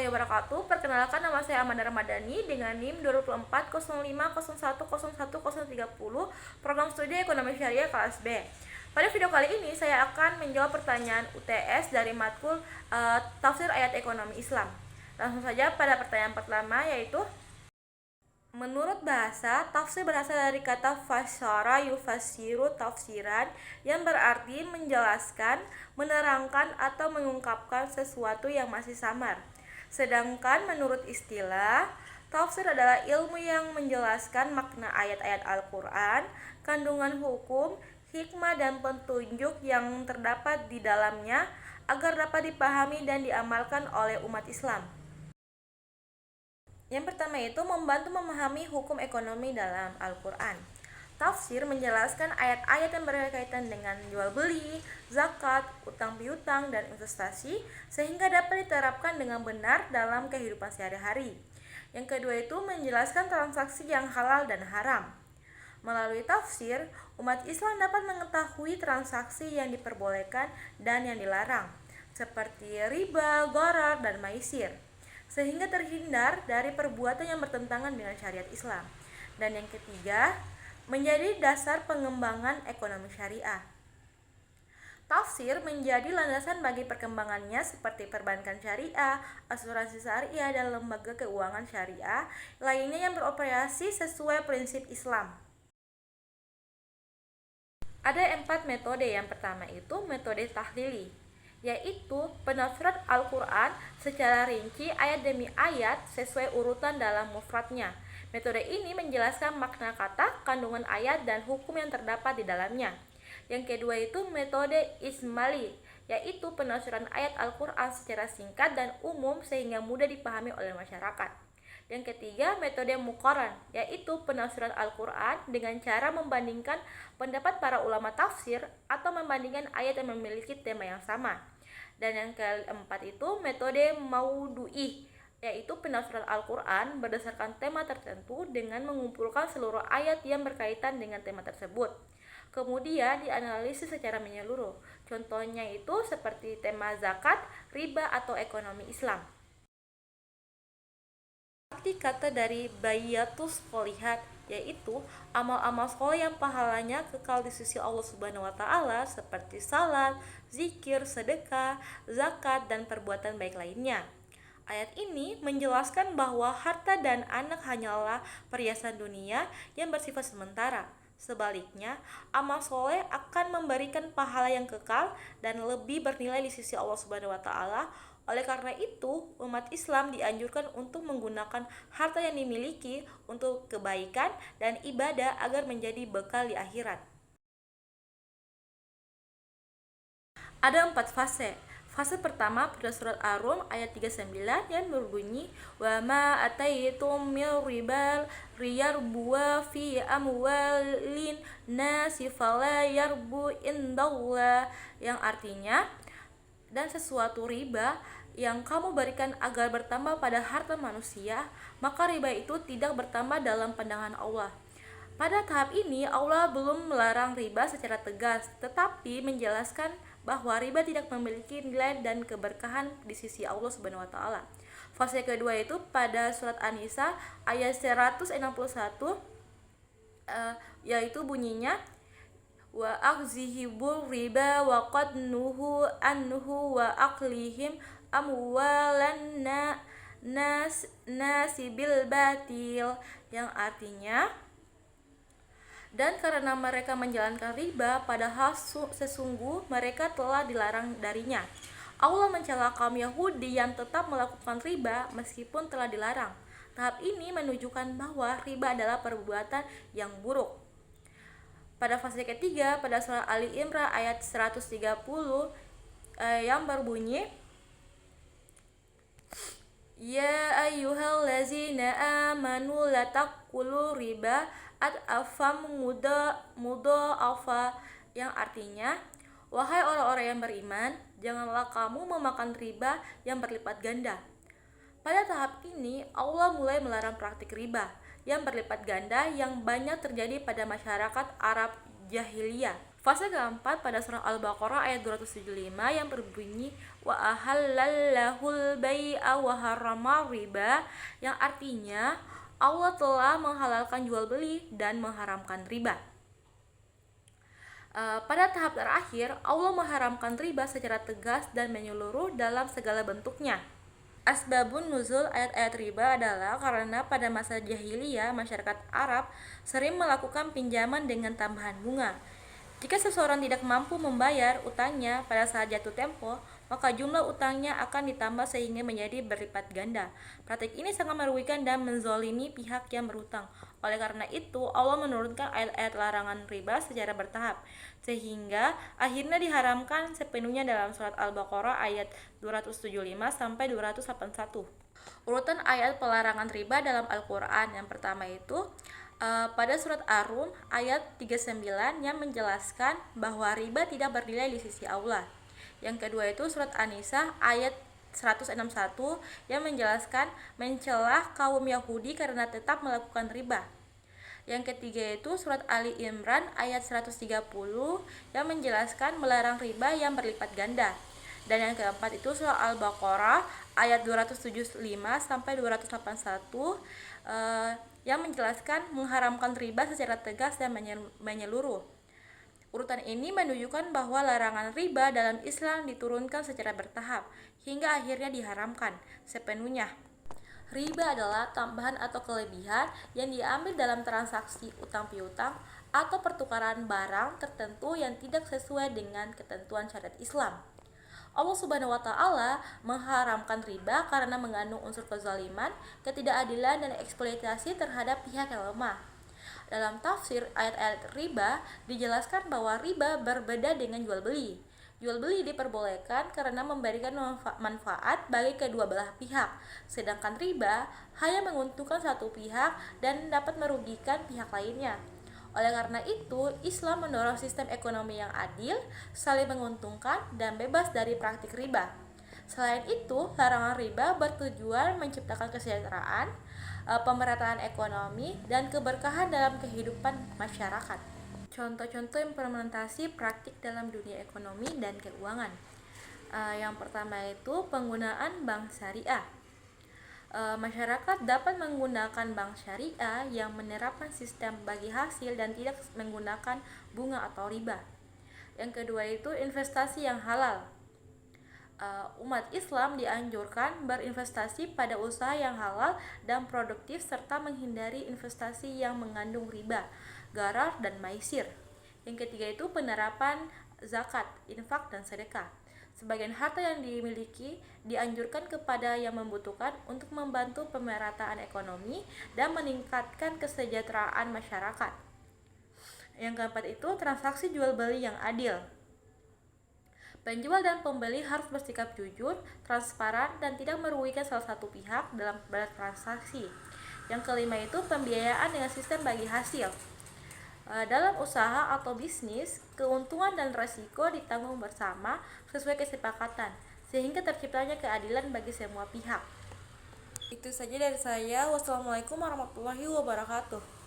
warahmatullahi wabarakatuh. Perkenalkan, nama saya Amanda Ramadhani dengan NIM 2405051011030, program studi ekonomi syariah kelas B. Pada video kali ini saya akan menjawab pertanyaan UTS dari matkul tafsir ayat ekonomi Islam. Langsung saja pada pertanyaan pertama, yaitu menurut bahasa, tafsir berasal dari kata fasyara yufassiru tafsiran, yang berarti menjelaskan, menerangkan, atau mengungkapkan sesuatu yang masih samar. Sedangkan menurut istilah, tafsir adalah ilmu yang menjelaskan makna ayat-ayat Al-Quran, kandungan hukum, hikmah, dan petunjuk yang terdapat di dalamnya agar dapat dipahami dan diamalkan oleh umat Islam. Yang pertama itu membantu memahami hukum ekonomi dalam Al-Quran. Tafsir menjelaskan ayat-ayat yang berkaitan dengan jual beli, zakat, utang piutang, dan investasi sehingga dapat diterapkan dengan benar dalam kehidupan sehari-hari. Yang kedua itu menjelaskan transaksi yang halal dan haram. Melalui tafsir, umat Islam dapat mengetahui transaksi yang diperbolehkan dan yang dilarang, seperti riba, gharar, dan maisir, sehingga terhindar dari perbuatan yang bertentangan dengan syariat Islam. Dan yang ketiga, menjadi dasar pengembangan ekonomi syariah. Tafsir menjadi landasan bagi perkembangannya seperti perbankan syariah, asuransi syariah, dan lembaga keuangan syariah lainnya yang beroperasi sesuai prinsip Islam. Ada 4 metode. Yang pertama itu metode tahlili, yaitu penafsiran Al-Quran secara rinci ayat demi ayat sesuai urutan dalam mufradnya. Metode ini menjelaskan makna kata, kandungan ayat, dan hukum yang terdapat di dalamnya. Yang kedua itu metode ismali, yaitu penafsiran ayat Al-Quran secara singkat dan umum sehingga mudah dipahami oleh masyarakat. Yang ketiga, metode muqaran, yaitu penafsiran Al-Quran dengan cara membandingkan pendapat para ulama tafsir atau membandingkan ayat yang memiliki tema yang sama. Dan yang keempat itu metode maudu'i, yaitu penafsiran Al-Quran berdasarkan tema tertentu dengan mengumpulkan seluruh ayat yang berkaitan dengan tema tersebut. Kemudian dianalisis secara menyeluruh. Contohnya itu seperti tema zakat, riba, atau ekonomi Islam. Arti kata dari bayatus sholihat, yaitu amal-amal soleh yang pahalanya kekal di sisi Allah Subhanahu wa Ta'ala, seperti salat, zikir, sedekah, zakat, dan perbuatan baik lainnya. Ayat ini menjelaskan bahwa harta dan anak hanyalah perhiasan dunia yang bersifat sementara. Sebaliknya, amal soleh akan memberikan pahala yang kekal dan lebih bernilai di sisi Allah Subhanahu wa Ta'ala. Oleh karena itu, umat Islam dianjurkan untuk menggunakan harta yang dimiliki untuk kebaikan dan ibadah agar menjadi bekal di akhirat. Ada 4 fase. Fase pertama pada surat Ar-Rum ayat 39 yang berbunyi wa ma ataitum min ribal riyarbuwa fi amwalin nasi fala yarbu indallah, yang artinya, dan sesuatu riba yang kamu berikan agar bertambah pada harta manusia, maka riba itu tidak bertambah dalam pandangan Allah. Pada tahap ini Allah belum melarang riba secara tegas, tetapi menjelaskan bahwa riba tidak memiliki nilai dan keberkahan di sisi Allah Subhanahu wa Ta'ala. Fase kedua itu pada surat An-Nisa ayat 161, yaitu bunyinya wa akzihibul riba wa qad nuhu anhu wa aklihim amwalan nasi bil batil, yang artinya, dan karena mereka menjalankan riba padahal sesungguh mereka telah dilarang darinya. Allah mencela kaum Yahudi yang tetap melakukan riba meskipun telah dilarang. Tahap ini menunjukkan bahwa riba adalah perbuatan yang buruk. Pada fase ketiga pada surah Ali Imran ayat 130 yang berbunyi ya ayyuhallazina amanu la taqulu riba ad'afam mudha'afa, yang artinya, wahai orang-orang yang beriman, janganlah kamu memakan riba yang berlipat ganda. Pada tahap ini Allah mulai melarang praktik riba yang berlipat ganda yang banyak terjadi pada masyarakat Arab jahiliyah. Fase keempat pada surah Al-Baqarah ayat 275 yang berbunyi wa ahallallahul bai'a wa harrama riba, yang artinya Allah telah menghalalkan jual beli dan mengharamkan riba. Pada tahap terakhir, Allah mengharamkan riba secara tegas dan menyeluruh dalam segala bentuknya. Asbabun nuzul ayat-ayat riba adalah karena pada masa jahiliyah masyarakat Arab sering melakukan pinjaman dengan tambahan bunga. Jika seseorang tidak mampu membayar utangnya pada saat jatuh tempo, maka jumlah utangnya akan ditambah sehingga menjadi berlipat ganda. Praktik ini sangat merugikan dan menzolimi pihak yang berhutang. Oleh karena itu, Allah menurunkan ayat-ayat larangan riba secara bertahap, sehingga akhirnya diharamkan sepenuhnya dalam surat Al-Baqarah ayat 275 sampai 281. Urutan ayat pelarangan riba dalam Al-Quran yang pertama itu pada surat Ar-Rum ayat 39 yang menjelaskan bahwa riba tidak bernilai di sisi Allah. Yang kedua itu surat An-Nisa ayat 161 yang menjelaskan mencelah kaum Yahudi karena tetap melakukan riba. Yang ketiga itu surat Ali Imran ayat 130 yang menjelaskan melarang riba yang berlipat ganda. Dan yang keempat itu surah Al-Baqarah ayat 275 sampai 281 yang menjelaskan mengharamkan riba secara tegas dan menyeluruh. Urutan ini menunjukkan bahwa larangan riba dalam Islam diturunkan secara bertahap hingga akhirnya diharamkan sepenuhnya. Riba adalah tambahan atau kelebihan yang diambil dalam transaksi utang piutang atau pertukaran barang tertentu yang tidak sesuai dengan ketentuan syariat Islam. Allah Subhanahu wa Ta'ala mengharamkan riba karena mengandung unsur kezaliman, ketidakadilan, dan eksploitasi terhadap pihak yang lemah. Dalam tafsir ayat-ayat riba dijelaskan bahwa riba berbeda dengan jual beli. Jual beli diperbolehkan karena memberikan manfaat bagi kedua belah pihak, sedangkan riba hanya menguntungkan satu pihak dan dapat merugikan pihak lainnya. Oleh karena itu, Islam mendorong sistem ekonomi yang adil, saling menguntungkan, dan bebas dari praktik riba. Selain itu, larangan riba bertujuan menciptakan kesejahteraan, pemerataan ekonomi, dan keberkahan dalam kehidupan masyarakat. Contoh-contoh implementasi praktik dalam dunia ekonomi dan keuangan. Yang pertama itu penggunaan bank syariah. Masyarakat dapat menggunakan bank syariah yang menerapkan sistem bagi hasil dan tidak menggunakan bunga atau riba. Yang kedua itu investasi yang halal. Umat Islam dianjurkan berinvestasi pada usaha yang halal dan produktif serta menghindari investasi yang mengandung riba, gharar, dan maisir. Yang ketiga itu penerapan zakat, infak, dan sedekah. Sebagian harta yang dimiliki dianjurkan kepada yang membutuhkan untuk membantu pemerataan ekonomi dan meningkatkan kesejahteraan masyarakat. Yang keempat itu transaksi jual beli yang adil. Penjual dan pembeli harus bersikap jujur, transparan, dan tidak merugikan salah satu pihak dalam bertransaksi. Yang kelima itu pembiayaan dengan sistem bagi hasil. Dalam usaha atau bisnis, keuntungan dan risiko ditanggung bersama sesuai kesepakatan, sehingga terciptanya keadilan bagi semua pihak. Itu saja dari saya. Wassalamualaikum warahmatullahi wabarakatuh.